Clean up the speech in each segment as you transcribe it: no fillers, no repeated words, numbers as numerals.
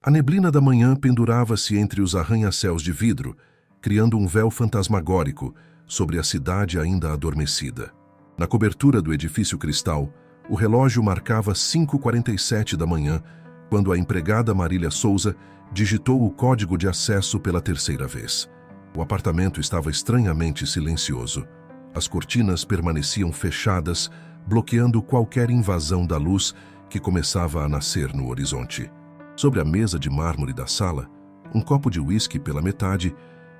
A neblina da manhã pendurava-se entre os arranha-céus de vidro, criando um véu fantasmagórico sobre a cidade ainda adormecida. Na cobertura do edifício Cristal, o relógio marcava 5h47 da manhã, quando a empregada Marília Souza digitou o código de acesso pela terceira vez. O apartamento estava estranhamente silencioso. As cortinas permaneciam fechadas, bloqueando qualquer invasão da luz que começava a nascer no horizonte. Sobre a mesa de mármore da sala, um copo de uísque pela metade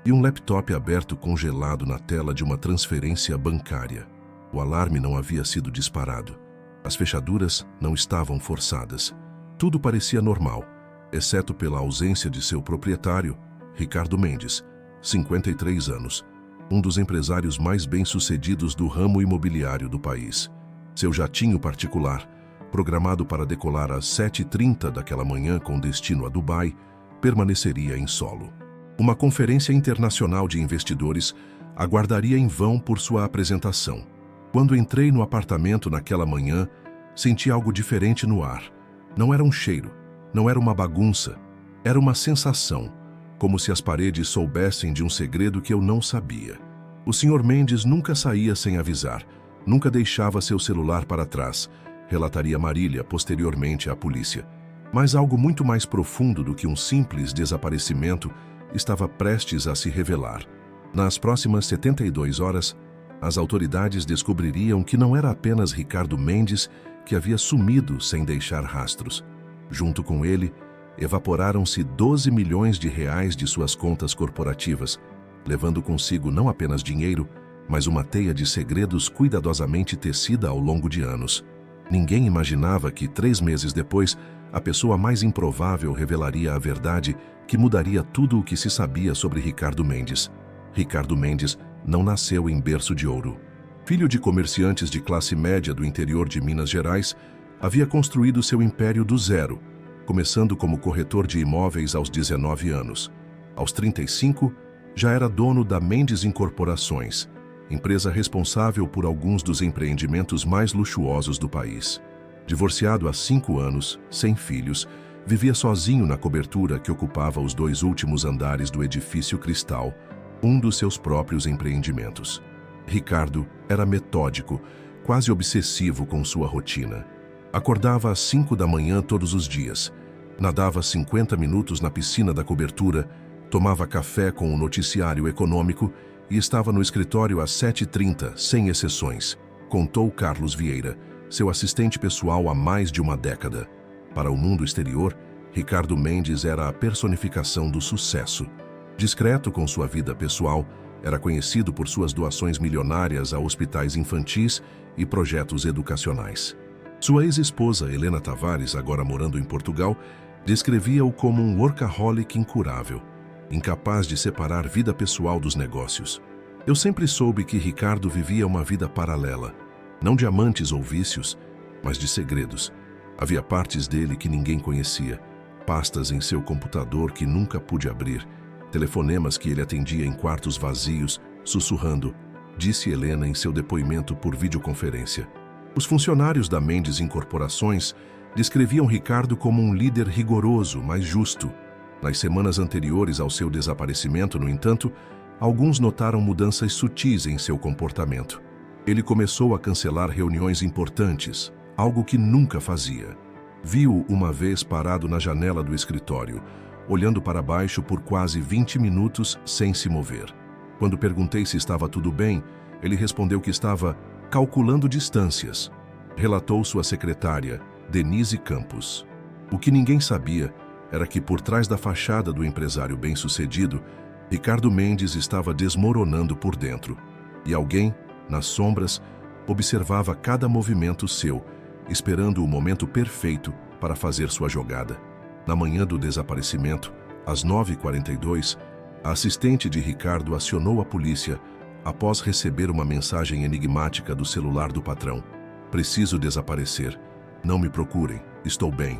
e um laptop aberto congelado na tela de uma transferência bancária. O alarme não havia sido disparado. As fechaduras não estavam forçadas. Tudo parecia normal, exceto pela ausência de seu proprietário, Ricardo Mendes, 53 anos, um dos empresários mais bem-sucedidos do ramo imobiliário do país. Seu jatinho particular, programado para decolar às 7h30 daquela manhã com destino a Dubai, permaneceria em solo. Uma conferência internacional de investidores aguardaria em vão por sua apresentação. Quando entrei no apartamento naquela manhã, senti algo diferente no ar. Não era um cheiro, não era uma bagunça, era uma sensação, como se as paredes soubessem de um segredo que eu não sabia. O Sr. Mendes nunca saía sem avisar, nunca deixava seu celular para trás, relataria Marília posteriormente à polícia. Mas algo muito mais profundo do que um simples desaparecimento estava prestes a se revelar. Nas próximas 72 horas, as autoridades descobririam que não era apenas Ricardo Mendes que havia sumido sem deixar rastros. Junto com ele, evaporaram-se 12 milhões de reais de suas contas corporativas, levando consigo não apenas dinheiro, mas uma teia de segredos cuidadosamente tecida ao longo de anos. Ninguém imaginava que, 3 meses depois, a pessoa mais improvável revelaria a verdade que mudaria tudo o que se sabia sobre Ricardo Mendes. Ricardo Mendes não nasceu em berço de ouro. Filho de comerciantes de classe média do interior de Minas Gerais, havia construído seu império do zero, começando como corretor de imóveis aos 19 anos. Aos 35, já era dono da Mendes Incorporações, empresa responsável por alguns dos empreendimentos mais luxuosos do país. Divorciado há 5 anos, sem filhos, vivia sozinho na cobertura que ocupava os 2 últimos andares do edifício Cristal, um dos seus próprios empreendimentos. Ricardo era metódico, quase obsessivo com sua rotina. Acordava às 5 da manhã todos os dias, nadava 50 minutos na piscina da cobertura, tomava café com o noticiário econômico e estava no escritório às 7h30, sem exceções, contou Carlos Vieira, seu assistente pessoal há mais de uma década. Para o mundo exterior, Ricardo Mendes era a personificação do sucesso. Discreto com sua vida pessoal, era conhecido por suas doações milionárias a hospitais infantis e projetos educacionais. Sua ex-esposa, Helena Tavares, agora morando em Portugal, descrevia-o como um workaholic incurável, incapaz de separar vida pessoal dos negócios. Eu sempre soube que Ricardo vivia uma vida paralela, não de amantes ou vícios, mas de segredos. Havia partes dele que ninguém conhecia, pastas em seu computador que nunca pude abrir, telefonemas que ele atendia em quartos vazios, sussurrando, disse Helena em seu depoimento por videoconferência. Os funcionários da Mendes Incorporações descreviam Ricardo como um líder rigoroso, mas justo. Nas semanas anteriores ao seu desaparecimento, no entanto, alguns notaram mudanças sutis em seu comportamento. Ele começou a cancelar reuniões importantes, algo que nunca fazia. Viu-o uma vez parado na janela do escritório, olhando para baixo por quase 20 minutos sem se mover. Quando perguntei se estava tudo bem, ele respondeu que estava calculando distâncias. Relatou sua secretária, Denise Campos. O que ninguém sabia era que por trás da fachada do empresário bem-sucedido, Ricardo Mendes estava desmoronando por dentro. E alguém, nas sombras, observava cada movimento seu, esperando o momento perfeito para fazer sua jogada. Na manhã do desaparecimento, às 9h42, a assistente de Ricardo acionou a polícia após receber uma mensagem enigmática do celular do patrão. Preciso desaparecer. Não me procurem. Estou bem.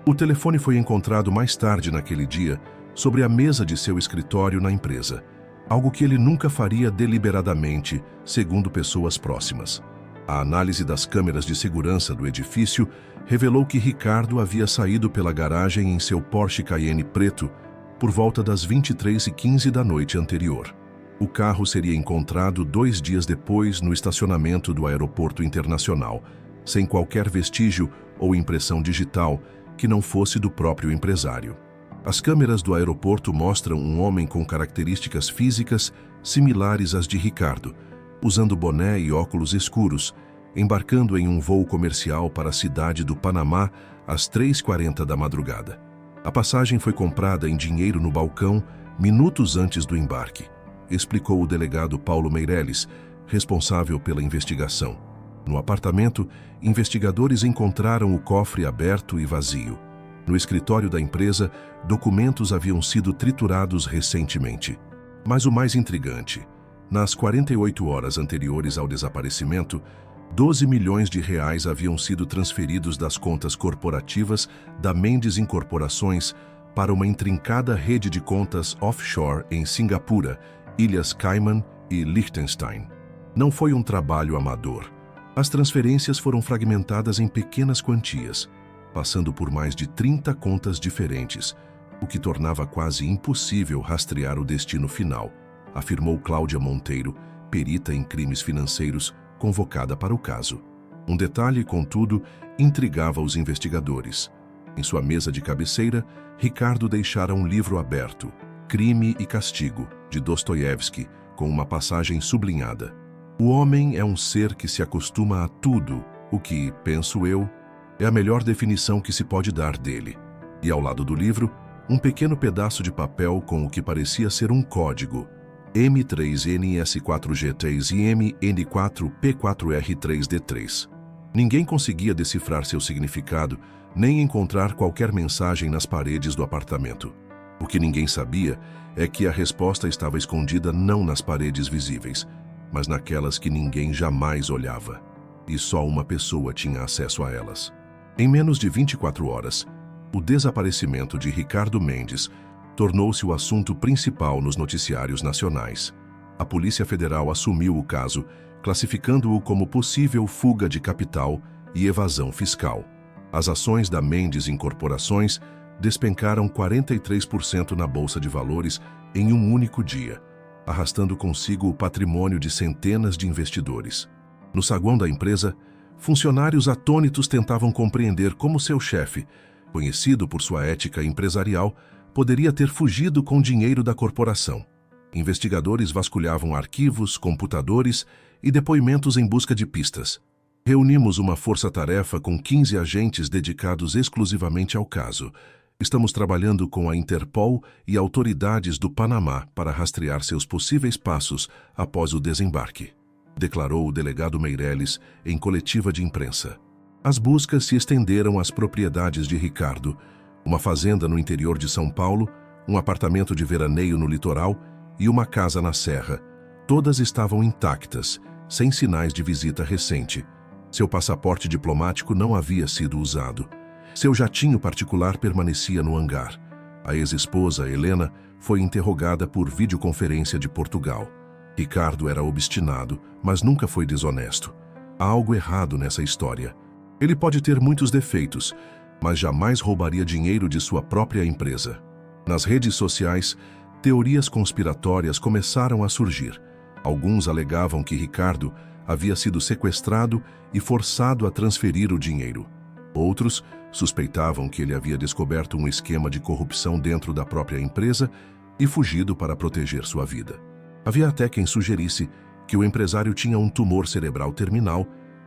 O telefone foi encontrado mais tarde naquele dia sobre a mesa de seu escritório na empresa, algo que ele nunca faria deliberadamente, segundo pessoas próximas. A análise das câmeras de segurança do edifício revelou que Ricardo havia saído pela garagem em seu Porsche Cayenne preto por volta das 23h15 da noite anterior. O carro seria encontrado 2 dias depois no estacionamento do aeroporto internacional, sem qualquer vestígio ou impressão digital que não fosse do próprio empresário. As câmeras do aeroporto mostram um homem com características físicas similares às de Ricardo, usando boné e óculos escuros, embarcando em um voo comercial para a cidade do Panamá às 3h40 da madrugada. A passagem foi comprada em dinheiro no balcão minutos antes do embarque, explicou o delegado Paulo Meirelles, responsável pela investigação. No apartamento, investigadores encontraram o cofre aberto e vazio. No escritório da empresa, documentos haviam sido triturados recentemente. Mas o mais intrigante, nas 48 horas anteriores ao desaparecimento, 12 milhões de reais haviam sido transferidos das contas corporativas da Mendes Incorporações para uma intrincada rede de contas offshore em Singapura, Ilhas Cayman e Liechtenstein. Não foi um trabalho amador. As transferências foram fragmentadas em pequenas quantias, passando por mais de 30 contas diferentes, o que tornava quase impossível rastrear o destino final, afirmou Cláudia Monteiro, perita em crimes financeiros, convocada para o caso. Um detalhe, contudo, intrigava os investigadores. Em sua mesa de cabeceira, Ricardo deixara um livro aberto, Crime e Castigo, de Dostoiévski, com uma passagem sublinhada. O homem é um ser que se acostuma a tudo, o que, penso eu, é a melhor definição que se pode dar dele. E ao lado do livro, um pequeno pedaço de papel com o que parecia ser um código, M3NS4G3 e MN4P4R3D3. Ninguém conseguia decifrar seu significado, nem encontrar qualquer mensagem nas paredes do apartamento. O que ninguém sabia é que a resposta estava escondida não nas paredes visíveis, mas naquelas que ninguém jamais olhava. E só uma pessoa tinha acesso a elas. Em menos de 24 horas, o desaparecimento de Ricardo Mendes tornou-se o assunto principal nos noticiários nacionais. A Polícia Federal assumiu o caso, classificando-o como possível fuga de capital e evasão fiscal. As ações da Mendes Incorporações despencaram 43% na Bolsa de Valores em um único dia, arrastando consigo o patrimônio de centenas de investidores. No saguão da empresa, funcionários atônitos tentavam compreender como seu chefe, conhecido por sua ética empresarial, poderia ter fugido com dinheiro da corporação. Investigadores vasculhavam arquivos, computadores e depoimentos em busca de pistas. Reunimos uma força-tarefa com 15 agentes dedicados exclusivamente ao caso. Estamos trabalhando com a Interpol e autoridades do Panamá para rastrear seus possíveis passos após o desembarque, declarou o delegado Meirelles em coletiva de imprensa. As buscas se estenderam às propriedades de Ricardo, uma fazenda no interior de São Paulo, um apartamento de veraneio no litoral e uma casa na Serra. Todas estavam intactas, sem sinais de visita recente. Seu passaporte diplomático não havia sido usado. Seu jatinho particular permanecia no hangar. A ex-esposa, Helena, foi interrogada por videoconferência de Portugal. Ricardo era obstinado, mas nunca foi desonesto. Há algo errado nessa história. Ele pode ter muitos defeitos, mas jamais roubaria dinheiro de sua própria empresa. Nas redes sociais, teorias conspiratórias começaram a surgir. Alguns alegavam que Ricardo havia sido sequestrado e forçado a transferir o dinheiro. Outros suspeitavam que ele havia descoberto um esquema de corrupção dentro da própria empresa e fugido para proteger sua vida. Havia até quem sugerisse que o empresário tinha um tumor cerebral terminal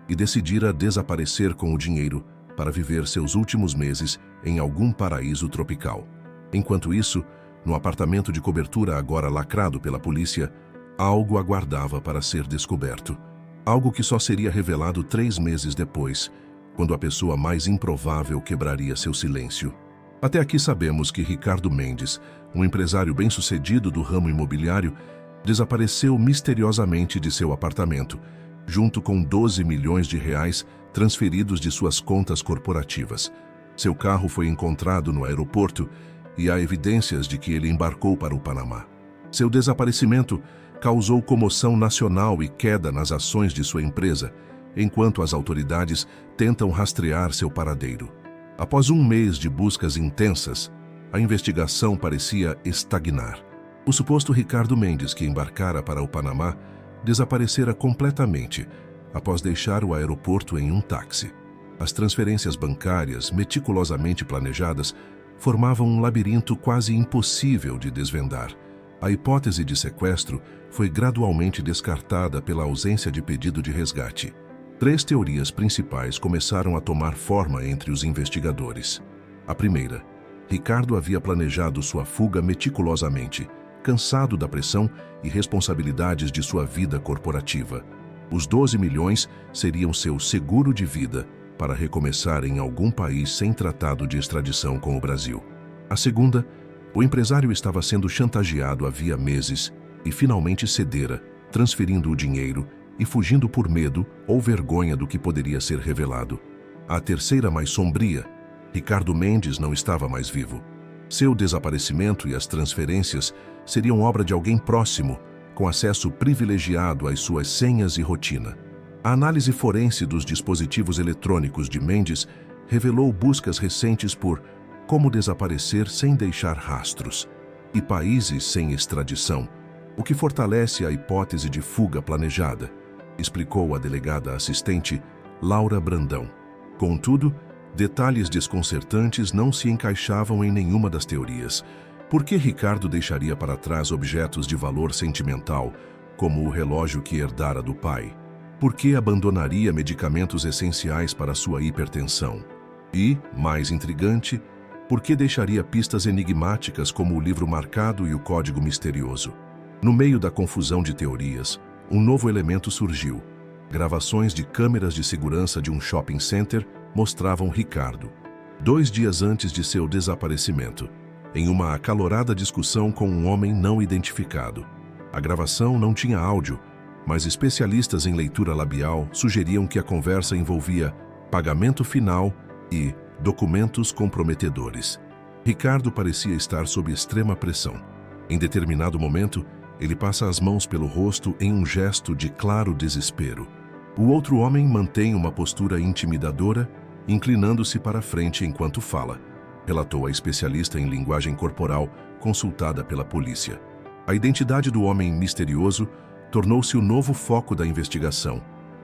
e decidira desaparecer com o dinheiro para viver seus últimos meses em algum paraíso tropical. Enquanto isso, no apartamento de cobertura agora lacrado pela polícia, algo aguardava para ser descoberto. Algo que só seria revelado 3 meses depois, quando a pessoa mais improvável quebraria seu silêncio. Até aqui sabemos que Ricardo Mendes, um empresário bem-sucedido do ramo imobiliário, desapareceu misteriosamente de seu apartamento, junto com 12 milhões de reais transferidos de suas contas corporativas. Seu carro foi encontrado no aeroporto e há evidências de que ele embarcou para o Panamá. Seu desaparecimento causou comoção nacional e queda nas ações de sua empresa, enquanto as autoridades tentam rastrear seu paradeiro. Após um mês de buscas intensas, a investigação parecia estagnar. O suposto Ricardo Mendes, que embarcara para o Panamá, desaparecera completamente após deixar o aeroporto em um táxi. As transferências bancárias, meticulosamente planejadas, formavam um labirinto quase impossível de desvendar. A hipótese de sequestro foi gradualmente descartada pela ausência de pedido de resgate. 3 teorias principais começaram a tomar forma entre os investigadores. A primeira: Ricardo havia planejado sua fuga meticulosamente, cansado da pressão e responsabilidades de sua vida corporativa. Os 12 milhões seriam seu seguro de vida para recomeçar em algum país sem tratado de extradição com o Brasil. A segunda: o empresário estava sendo chantageado havia meses e finalmente cedera, transferindo o dinheiro e fugindo por medo ou vergonha do que poderia ser revelado. A terceira, mais sombria: Ricardo Mendes não estava mais vivo. Seu desaparecimento e as transferências seriam obra de alguém próximo, com acesso privilegiado às suas senhas e rotina. A análise forense dos dispositivos eletrônicos de Mendes revelou buscas recentes por como desaparecer sem deixar rastros e países sem extradição, o que fortalece a hipótese de fuga planejada, explicou a delegada assistente Laura Brandão. Contudo, detalhes desconcertantes não se encaixavam em nenhuma das teorias. Por que Ricardo deixaria para trás objetos de valor sentimental, como o relógio que herdara do pai? Por que abandonaria medicamentos essenciais para sua hipertensão? E, mais intrigante, por que deixaria pistas enigmáticas como o livro marcado e o código misterioso? No meio da confusão de teorias, um novo elemento surgiu. Gravações de câmeras de segurança de um shopping center mostravam Ricardo, 2 dias antes de seu desaparecimento, em uma acalorada discussão com um homem não identificado. A gravação não tinha áudio, mas especialistas em leitura labial sugeriam que a conversa envolvia pagamento final e documentos comprometedores. Ricardo parecia estar sob extrema pressão. Em determinado momento, ele passa as mãos pelo rosto em um gesto de claro desespero. O outro homem mantém uma postura intimidadora, inclinando-se para frente enquanto fala, relatou a especialista em linguagem corporal consultada pela polícia. A identidade do homem misterioso tornou-se o novo foco da investigação,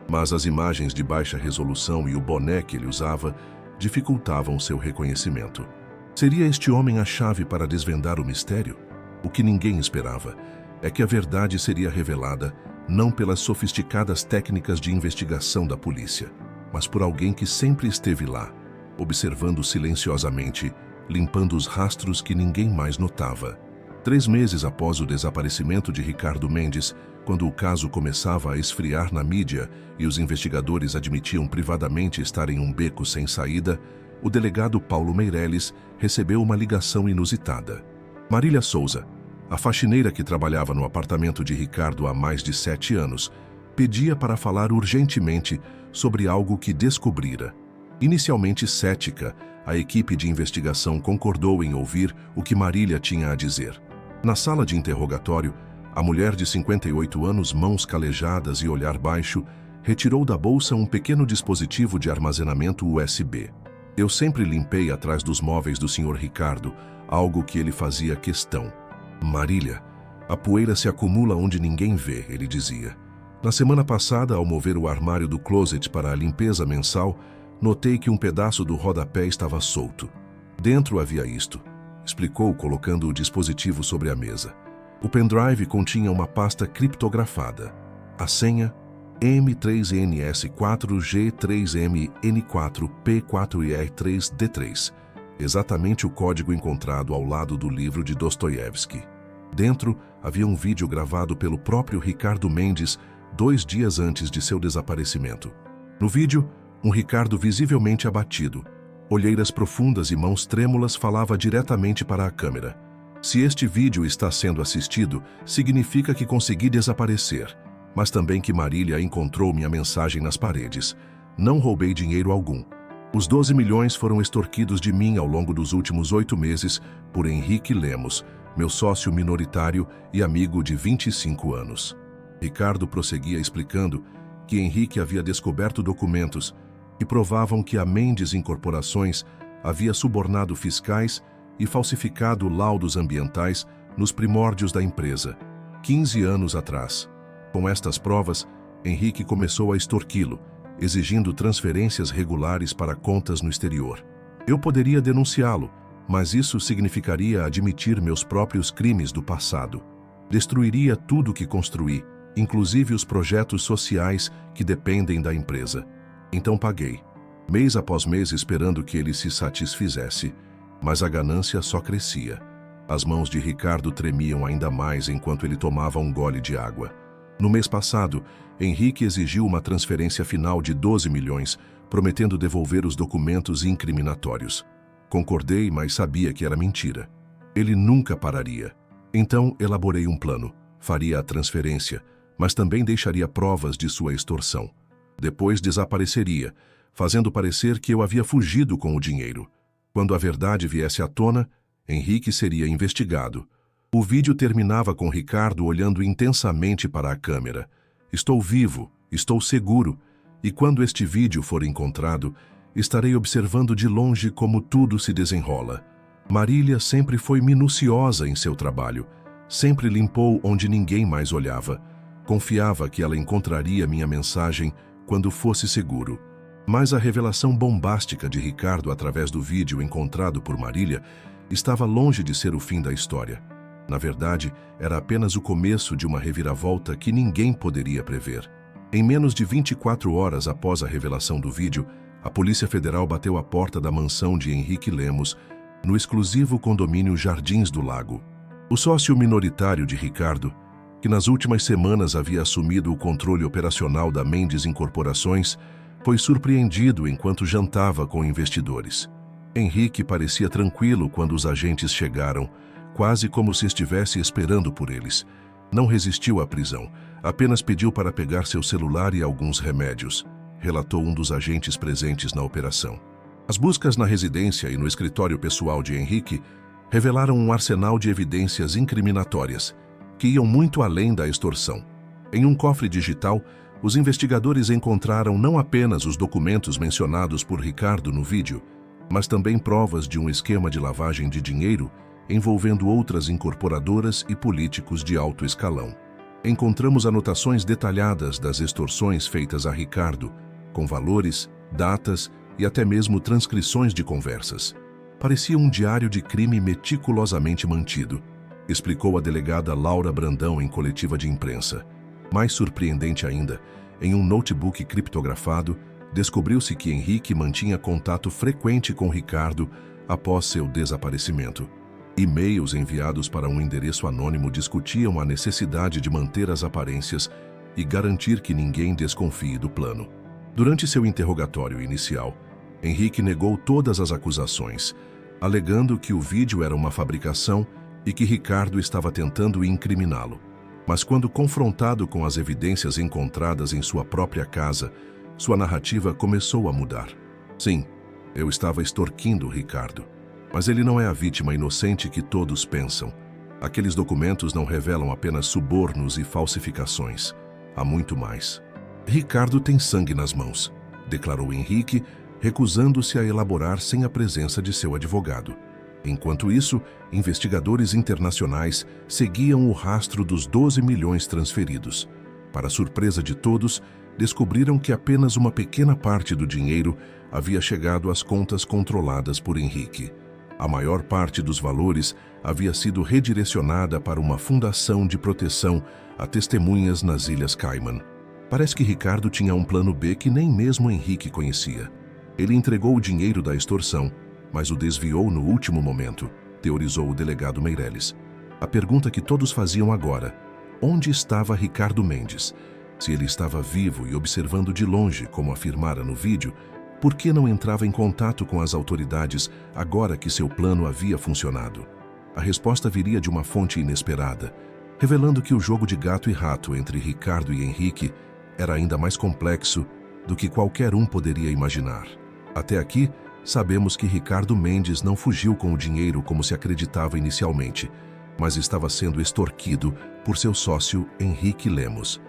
mas as imagens de baixa resolução e o boné que ele usava dificultavam seu reconhecimento. Seria este homem a chave para desvendar o mistério? O que ninguém esperava é que a verdade seria revelada não pelas sofisticadas técnicas de investigação da polícia, mas por alguém que sempre esteve lá, observando silenciosamente, limpando os rastros que ninguém mais notava. 3 meses após o desaparecimento de Ricardo Mendes, quando o caso começava a esfriar na mídia e os investigadores admitiam privadamente estar em um beco sem saída, o delegado Paulo Meirelles recebeu uma ligação inusitada. Marília Souza, a faxineira que trabalhava no apartamento de Ricardo há mais de 7 anos, pedia para falar urgentemente sobre algo que descobrira. Inicialmente cética, a equipe de investigação concordou em ouvir o que Marília tinha a dizer. Na sala de interrogatório, a mulher de 58 anos, mãos calejadas e olhar baixo, retirou da bolsa um pequeno dispositivo de armazenamento USB. Eu sempre limpei atrás dos móveis do Sr. Ricardo, algo que ele fazia questão. Marília, a poeira se acumula onde ninguém vê, ele dizia. Na semana passada, ao mover o armário do closet para a limpeza mensal, notei que um pedaço do rodapé estava solto. Dentro havia isto, explicou, colocando o dispositivo sobre a mesa. O pendrive continha uma pasta criptografada. A senha M3NS4G3MN4P4IR3D3, exatamente o código encontrado ao lado do livro de Dostoiévski. Dentro havia um vídeo gravado pelo próprio Ricardo Mendes 2 dias antes de seu desaparecimento. No vídeo, um Ricardo visivelmente abatido, olheiras profundas e mãos trêmulas, falava diretamente para a câmera. Se este vídeo está sendo assistido, significa que consegui desaparecer, mas também que Marília encontrou minha mensagem nas paredes. Não roubei dinheiro algum. Os 12 milhões foram extorquidos de mim ao longo dos últimos 8 meses por Henrique Lemos, meu sócio minoritário e amigo de 25 anos. Ricardo prosseguia explicando que Henrique havia descoberto documentos que provavam que a Mendes Incorporações havia subornado fiscais e falsificado laudos ambientais nos primórdios da empresa, 15 anos atrás. Com estas provas, Henrique começou a extorquí-lo, exigindo transferências regulares para contas no exterior. Eu poderia denunciá-lo, mas isso significaria admitir meus próprios crimes do passado. Destruiria tudo o que construí, inclusive os projetos sociais que dependem da empresa. Então paguei, mês após mês esperando que ele se satisfizesse, mas a ganância só crescia. As mãos de Ricardo tremiam ainda mais enquanto ele tomava um gole de água. No mês passado, Henrique exigiu uma transferência final de 12 milhões, prometendo devolver os documentos incriminatórios. Concordei, mas sabia que era mentira. Ele nunca pararia. Então, elaborei um plano. Faria a transferência, mas também deixaria provas de sua extorsão. Depois desapareceria, fazendo parecer que eu havia fugido com o dinheiro. Quando a verdade viesse à tona, Henrique seria investigado. O vídeo terminava com Ricardo olhando intensamente para a câmera. Estou vivo, estou seguro, e quando este vídeo for encontrado, estarei observando de longe como tudo se desenrola. Marília sempre foi minuciosa em seu trabalho, sempre limpou onde ninguém mais olhava. Confiava que ela encontraria minha mensagem quando fosse seguro. Mas a revelação bombástica de Ricardo através do vídeo encontrado por Marília estava longe de ser o fim da história. Na verdade, era apenas o começo de uma reviravolta que ninguém poderia prever. Em menos de 24 horas após a revelação do vídeo, a Polícia Federal bateu à porta da mansão de Henrique Lemos, no exclusivo condomínio Jardins do Lago. O sócio minoritário de Ricardo, que nas últimas semanas havia assumido o controle operacional da Mendes Incorporações, foi surpreendido enquanto jantava com investidores. Henrique parecia tranquilo quando os agentes chegaram, quase como se estivesse esperando por eles. Não resistiu à prisão, apenas pediu para pegar seu celular e alguns remédios, relatou um dos agentes presentes na operação. As buscas na residência e no escritório pessoal de Henrique revelaram um arsenal de evidências incriminatórias, que iam muito além da extorsão. Em um cofre digital, os investigadores encontraram não apenas os documentos mencionados por Ricardo no vídeo, mas também provas de um esquema de lavagem de dinheiro envolvendo outras incorporadoras e políticos de alto escalão. Encontramos anotações detalhadas das extorsões feitas a Ricardo, com valores, datas e até mesmo transcrições de conversas. Parecia um diário de crime meticulosamente mantido, explicou a delegada Laura Brandão em coletiva de imprensa. Mais surpreendente ainda, em um notebook criptografado, descobriu-se que Henrique mantinha contato frequente com Ricardo após seu desaparecimento. E-mails enviados para um endereço anônimo discutiam a necessidade de manter as aparências e garantir que ninguém desconfie do plano. Durante seu interrogatório inicial, Henrique negou todas as acusações, alegando que o vídeo era uma fabricação e que Ricardo estava tentando incriminá-lo. Mas quando confrontado com as evidências encontradas em sua própria casa, sua narrativa começou a mudar. Sim, eu estava extorquindo Ricardo. Mas ele não é a vítima inocente que todos pensam. Aqueles documentos não revelam apenas subornos e falsificações. Há muito mais. Ricardo tem sangue nas mãos, declarou Henrique, recusando-se a elaborar sem a presença de seu advogado. Enquanto isso, investigadores internacionais seguiam o rastro dos 12 milhões transferidos. Para surpresa de todos, descobriram que apenas uma pequena parte do dinheiro havia chegado às contas controladas por Henrique. A maior parte dos valores havia sido redirecionada para uma fundação de proteção a testemunhas nas Ilhas Cayman. Parece que Ricardo tinha um plano B que nem mesmo Henrique conhecia. Ele entregou o dinheiro da extorsão, mas o desviou no último momento, teorizou o delegado Meirelles. A pergunta que todos faziam agora: onde estava Ricardo Mendes? Se ele estava vivo e observando de longe, como afirmara no vídeo, por que não entrava em contato com as autoridades agora que seu plano havia funcionado? A resposta viria de uma fonte inesperada, revelando que o jogo de gato e rato entre Ricardo e Henrique era ainda mais complexo do que qualquer um poderia imaginar. Até aqui, sabemos que Ricardo Mendes não fugiu com o dinheiro como se acreditava inicialmente, mas estava sendo extorquido por seu sócio Henrique Lemos.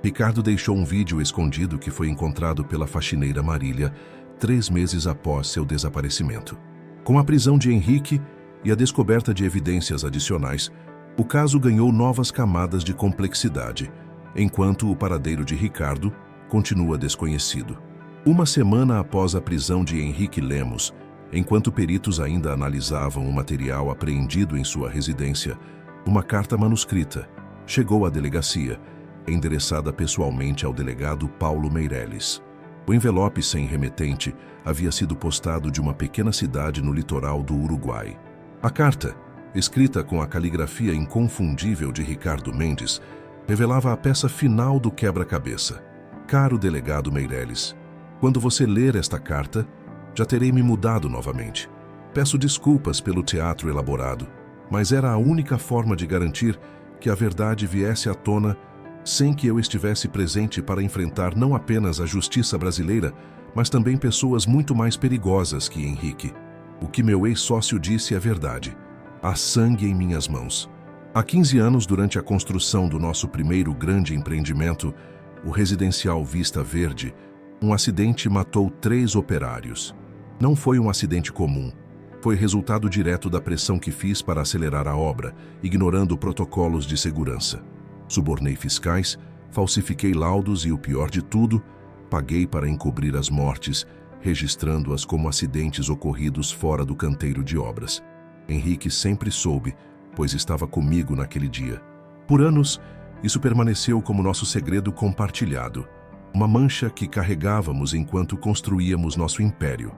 Ricardo deixou um vídeo escondido que foi encontrado pela faxineira Marília 3 meses após seu desaparecimento. Com a prisão de Henrique e a descoberta de evidências adicionais, o caso ganhou novas camadas de complexidade, enquanto o paradeiro de Ricardo continua desconhecido. Uma semana após a prisão de Henrique Lemos, enquanto peritos ainda analisavam o material apreendido em sua residência, uma carta manuscrita chegou à delegacia, endereçada pessoalmente ao delegado Paulo Meireles. O envelope sem remetente havia sido postado de uma pequena cidade no litoral do Uruguai. A carta, escrita com a caligrafia inconfundível de Ricardo Mendes, revelava a peça final do quebra-cabeça. Caro delegado Meireles, quando você ler esta carta, já terei me mudado novamente. Peço desculpas pelo teatro elaborado, mas era a única forma de garantir que a verdade viesse à tona sem que eu estivesse presente para enfrentar não apenas a justiça brasileira, mas também pessoas muito mais perigosas que Henrique. O que meu ex-sócio disse é verdade. Há sangue em minhas mãos. Há 15 anos, durante a construção do nosso primeiro grande empreendimento, o residencial Vista Verde, um acidente matou 3 operários. Não foi um acidente comum. Foi resultado direto da pressão que fiz para acelerar a obra, ignorando protocolos de segurança. Subornei fiscais, falsifiquei laudos e, o pior de tudo, paguei para encobrir as mortes, registrando-as como acidentes ocorridos fora do canteiro de obras. Henrique sempre soube, pois estava comigo naquele dia. Por anos, isso permaneceu como nosso segredo compartilhado, uma mancha que carregávamos enquanto construíamos nosso império.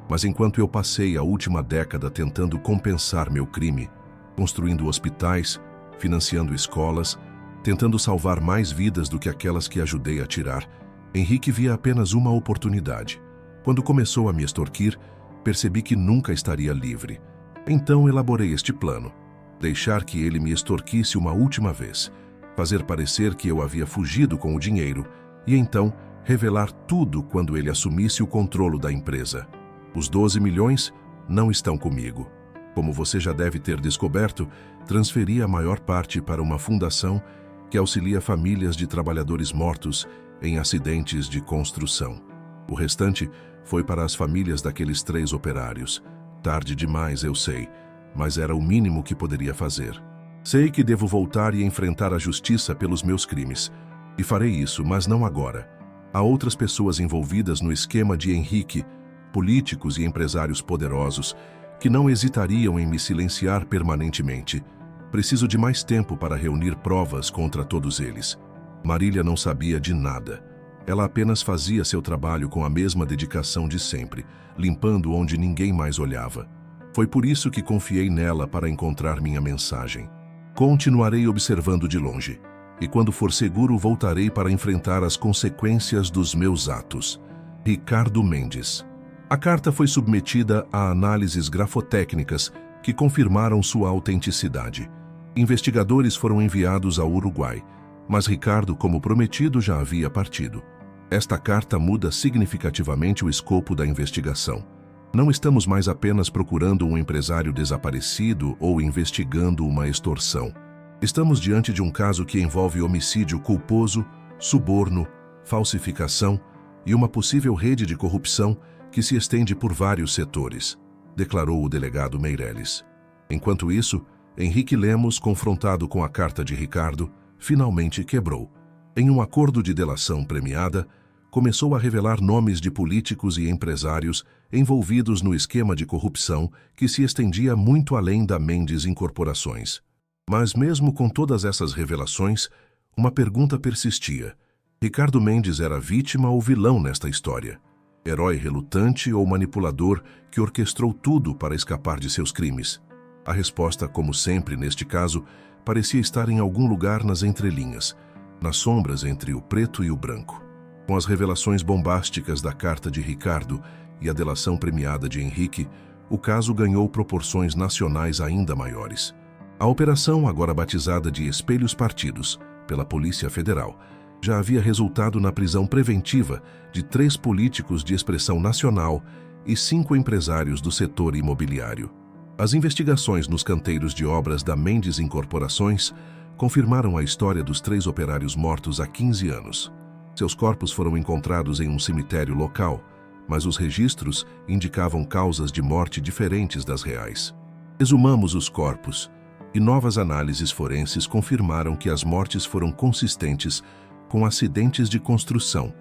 Mas enquanto eu passei a última década tentando compensar meu crime, construindo hospitais, financiando escolas, tentando salvar mais vidas do que aquelas que ajudei a tirar, Henrique via apenas uma oportunidade. Quando começou a me extorquir, percebi que nunca estaria livre. Então elaborei este plano: deixar que ele me extorquisse uma última vez, fazer parecer que eu havia fugido com o dinheiro e então revelar tudo quando ele assumisse o controle da empresa. Os 12 milhões não estão comigo. Como você já deve ter descoberto, transferi a maior parte para uma fundação que auxilia famílias de trabalhadores mortos em acidentes de construção. O restante foi para as famílias daqueles 3 operários. Tarde demais, eu sei, mas era o mínimo que poderia fazer. Sei que devo voltar e enfrentar a justiça pelos meus crimes. E farei isso, mas não agora. Há outras pessoas envolvidas no esquema de Henrique, políticos e empresários poderosos, que não hesitariam em me silenciar permanentemente. Preciso de mais tempo para reunir provas contra todos eles. Marília não sabia de nada. Ela apenas fazia seu trabalho com a mesma dedicação de sempre, limpando onde ninguém mais olhava. Foi por isso que confiei nela para encontrar minha mensagem. Continuarei observando de longe, e quando for seguro voltarei para enfrentar as consequências dos meus atos. Ricardo Mendes. A carta foi submetida a análises grafotécnicas que confirmaram sua autenticidade. Investigadores foram enviados ao Uruguai, mas Ricardo, como prometido, já havia partido. Esta carta muda significativamente o escopo da investigação. Não estamos mais apenas procurando um empresário desaparecido ou investigando uma extorsão. Estamos diante de um caso que envolve homicídio culposo, suborno, falsificação e uma possível rede de corrupção que se estende por vários setores, declarou o delegado Meireles. Enquanto isso, Henrique Lemos, confrontado com a carta de Ricardo, finalmente quebrou. Em um acordo de delação premiada, começou a revelar nomes de políticos e empresários envolvidos no esquema de corrupção que se estendia muito além da Mendes Incorporações. Mas mesmo com todas essas revelações, uma pergunta persistia. Ricardo Mendes era vítima ou vilão nesta história? Herói relutante ou manipulador que orquestrou tudo para escapar de seus crimes? A resposta, como sempre neste caso, parecia estar em algum lugar nas entrelinhas, nas sombras entre o preto e o branco. Com as revelações bombásticas da carta de Ricardo e a delação premiada de Henrique, o caso ganhou proporções nacionais ainda maiores. A operação, agora batizada de Espelhos Partidos, pela Polícia Federal, já havia resultado na prisão preventiva de 3 políticos de expressão nacional e 5 empresários do setor imobiliário. As investigações nos canteiros de obras da Mendes Incorporações confirmaram a história dos 3 operários mortos há 15 anos. Seus corpos foram encontrados em um cemitério local, mas os registros indicavam causas de morte diferentes das reais. Exumamos os corpos e novas análises forenses confirmaram que as mortes foram consistentes com acidentes de construção,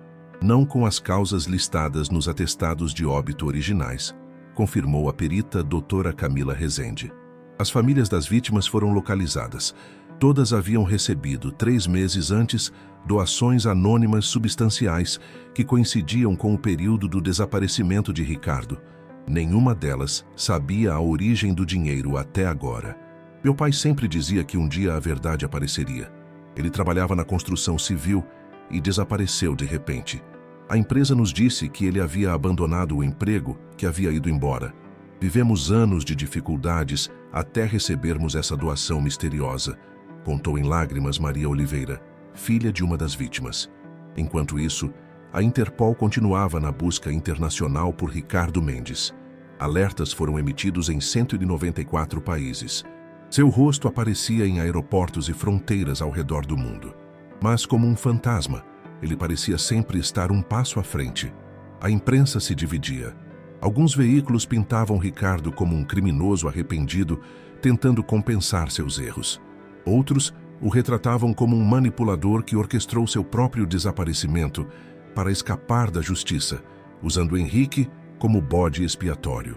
não com as causas listadas nos atestados de óbito originais, confirmou a perita doutora Camila Rezende. As famílias das vítimas foram localizadas. Todas haviam recebido, 3 meses antes, doações anônimas substanciais que coincidiam com o período do desaparecimento de Ricardo. Nenhuma delas sabia a origem do dinheiro até agora. Meu pai sempre dizia que um dia a verdade apareceria. Ele trabalhava na construção civil e desapareceu de repente. A empresa nos disse que ele havia abandonado o emprego, que havia ido embora. Vivemos anos de dificuldades até recebermos essa doação misteriosa, contou em lágrimas Maria Oliveira, filha de uma das vítimas. Enquanto isso, a Interpol continuava na busca internacional por Ricardo Mendes. Alertas foram emitidos em 194 países. Seu rosto aparecia em aeroportos e fronteiras ao redor do mundo. Mas como um fantasma, ele parecia sempre estar um passo à frente. A imprensa se dividia. Alguns veículos pintavam Ricardo como um criminoso arrependido, tentando compensar seus erros. Outros o retratavam como um manipulador que orquestrou seu próprio desaparecimento para escapar da justiça, usando Henrique como bode expiatório.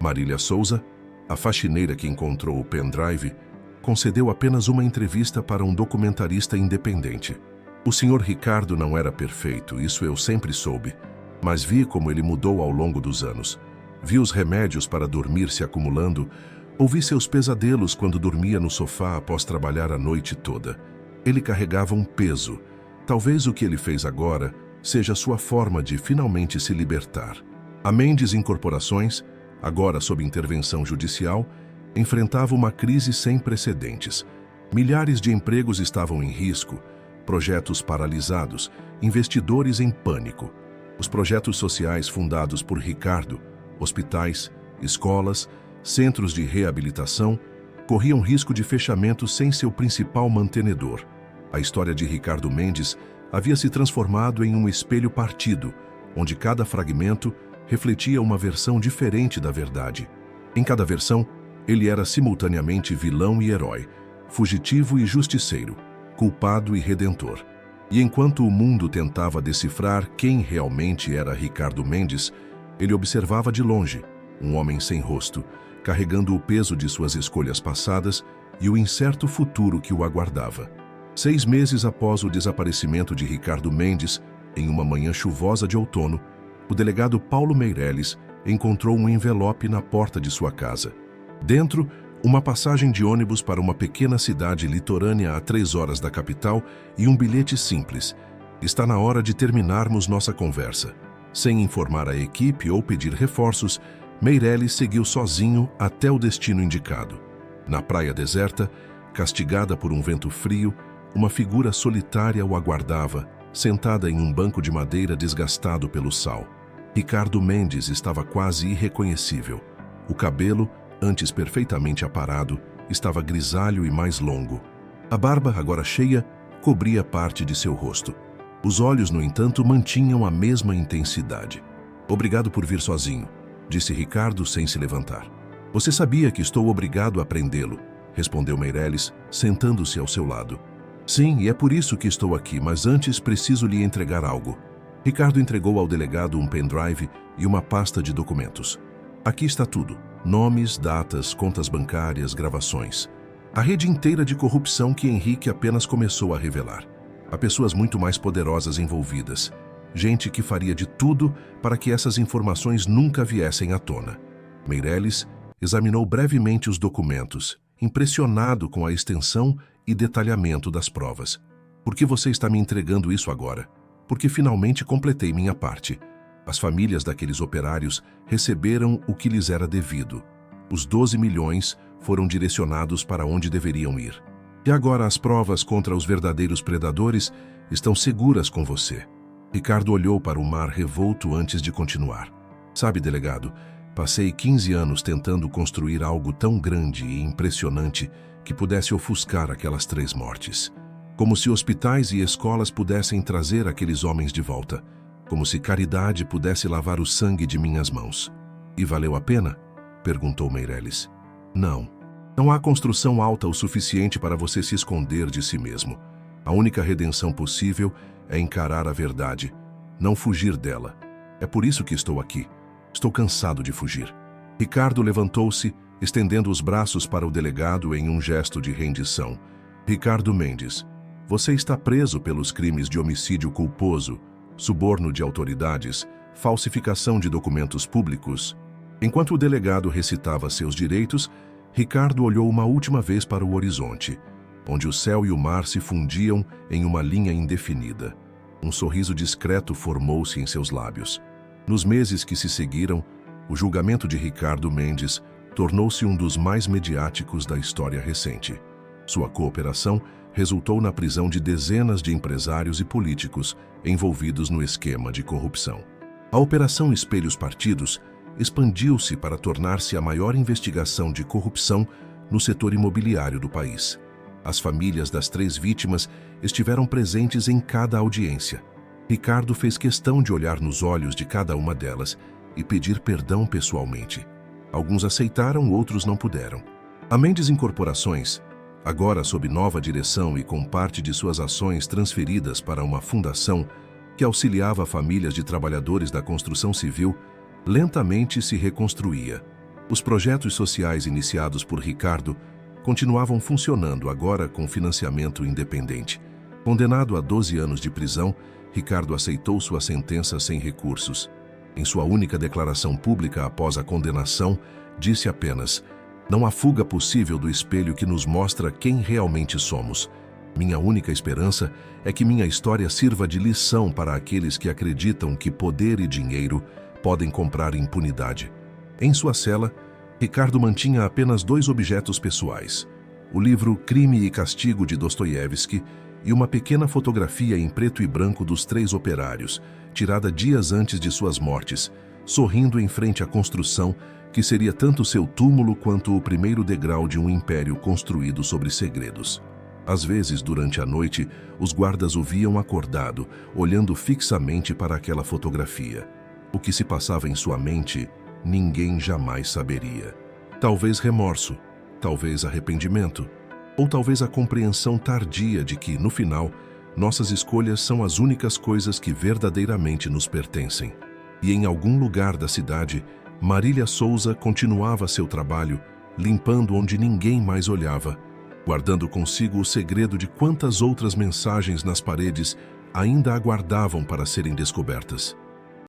Marília Souza, a faxineira que encontrou o pendrive, concedeu apenas uma entrevista para um documentarista independente. O senhor Ricardo não era perfeito, isso eu sempre soube, mas vi como ele mudou ao longo dos anos. Vi os remédios para dormir se acumulando, ouvi seus pesadelos quando dormia no sofá após trabalhar a noite toda. Ele carregava um peso. Talvez o que ele fez agora seja sua forma de finalmente se libertar. A Mendes Incorporações, agora sob intervenção judicial, enfrentava uma crise sem precedentes. Milhares de empregos estavam em risco, projetos paralisados, investidores em pânico. Os projetos sociais fundados por Ricardo, hospitais, escolas, centros de reabilitação, corriam risco de fechamento sem seu principal mantenedor. A história de Ricardo Mendes havia se transformado em um espelho partido, onde cada fragmento refletia uma versão diferente da verdade. Em cada versão, ele era simultaneamente vilão e herói, fugitivo e justiceiro, culpado e redentor. E enquanto o mundo tentava decifrar quem realmente era Ricardo Mendes, ele observava de longe, um homem sem rosto, carregando o peso de suas escolhas passadas e o incerto futuro que o aguardava. 6 meses após o desaparecimento de Ricardo Mendes, em uma manhã chuvosa de outono, o delegado Paulo Meireles encontrou um envelope na porta de sua casa. Dentro, uma passagem de ônibus para uma pequena cidade litorânea a 3 horas da capital e um bilhete simples. Está na hora de terminarmos nossa conversa. Sem informar a equipe ou pedir reforços, Meireles seguiu sozinho até o destino indicado. Na praia deserta, castigada por um vento frio, uma figura solitária o aguardava, sentada em um banco de madeira desgastado pelo sal. Ricardo Mendes estava quase irreconhecível. O cabelo, antes perfeitamente aparado, estava grisalho e mais longo. A barba, agora cheia, cobria parte de seu rosto. Os olhos, no entanto, mantinham a mesma intensidade. "Obrigado por vir sozinho", disse Ricardo sem se levantar. "Você sabia que estou obrigado a prendê-lo", respondeu Meireles, sentando-se ao seu lado. "Sim, e é por isso que estou aqui, mas antes preciso lhe entregar algo." Ricardo entregou ao delegado um pendrive e uma pasta de documentos. "Aqui está tudo. Nomes, datas, contas bancárias, gravações. A rede inteira de corrupção que Henrique apenas começou a revelar. Há pessoas muito mais poderosas envolvidas. Gente que faria de tudo para que essas informações nunca viessem à tona." Meireles examinou brevemente os documentos, impressionado com a extensão e detalhamento das provas. "Por que você está me entregando isso agora?" "Porque finalmente completei minha parte. As famílias daqueles operários receberam o que lhes era devido. Os 12 milhões foram direcionados para onde deveriam ir. E agora as provas contra os verdadeiros predadores estão seguras com você." Ricardo olhou para o mar revolto antes de continuar. "Sabe, delegado, passei 15 anos tentando construir algo tão grande e impressionante que pudesse ofuscar aquelas 3 mortes. Como se hospitais e escolas pudessem trazer aqueles homens de volta. Como se caridade pudesse lavar o sangue de minhas mãos. E valeu a pena? Perguntou Meirelles. Não. Não há construção alta o suficiente para você se esconder de si mesmo. A única redenção possível é encarar a verdade, não fugir dela. É por isso que estou aqui. Estou cansado de fugir. Ricardo levantou-se, estendendo os braços para o delegado em um gesto de rendição. Ricardo Mendes, você está preso pelos crimes de homicídio culposo, suborno de autoridades, falsificação de documentos públicos. Enquanto o delegado recitava seus direitos, Ricardo olhou uma última vez para o horizonte, onde o céu e o mar se fundiam em uma linha indefinida. Um sorriso discreto formou-se em seus lábios. Nos meses que se seguiram, o julgamento de Ricardo Mendes tornou-se um dos mais mediáticos da história recente. Sua cooperação resultou na prisão de dezenas de empresários e políticos envolvidos no esquema de corrupção. A Operação Espelhos Partidos expandiu-se para tornar-se a maior investigação de corrupção no setor imobiliário do país. As famílias das 3 vítimas estiveram presentes em cada audiência. Ricardo fez questão de olhar nos olhos de cada uma delas e pedir perdão pessoalmente. Alguns aceitaram, outros não puderam. A Mendes Incorporações, agora sob nova direção e com parte de suas ações transferidas para uma fundação que auxiliava famílias de trabalhadores da construção civil, lentamente se reconstruía. Os projetos sociais iniciados por Ricardo continuavam funcionando agora com financiamento independente. Condenado a 12 anos de prisão, Ricardo aceitou sua sentença sem recursos. Em sua única declaração pública após a condenação, disse apenas: "Não há fuga possível do espelho que nos mostra quem realmente somos. Minha única esperança é que minha história sirva de lição para aqueles que acreditam que poder e dinheiro podem comprar impunidade." Em sua cela, Ricardo mantinha apenas 2 objetos pessoais: o livro Crime e Castigo de Dostoiévski e uma pequena fotografia em preto e branco dos 3 operários, tirada dias antes de suas mortes, sorrindo em frente à construção que seria tanto seu túmulo quanto o primeiro degrau de um império construído sobre segredos. Às vezes, durante a noite, os guardas o viam acordado, olhando fixamente para aquela fotografia. O que se passava em sua mente, ninguém jamais saberia. Talvez remorso, talvez arrependimento, ou talvez a compreensão tardia de que, no final, nossas escolhas são as únicas coisas que verdadeiramente nos pertencem. E em algum lugar da cidade, Marília Souza continuava seu trabalho, limpando onde ninguém mais olhava, guardando consigo o segredo de quantas outras mensagens nas paredes ainda aguardavam para serem descobertas.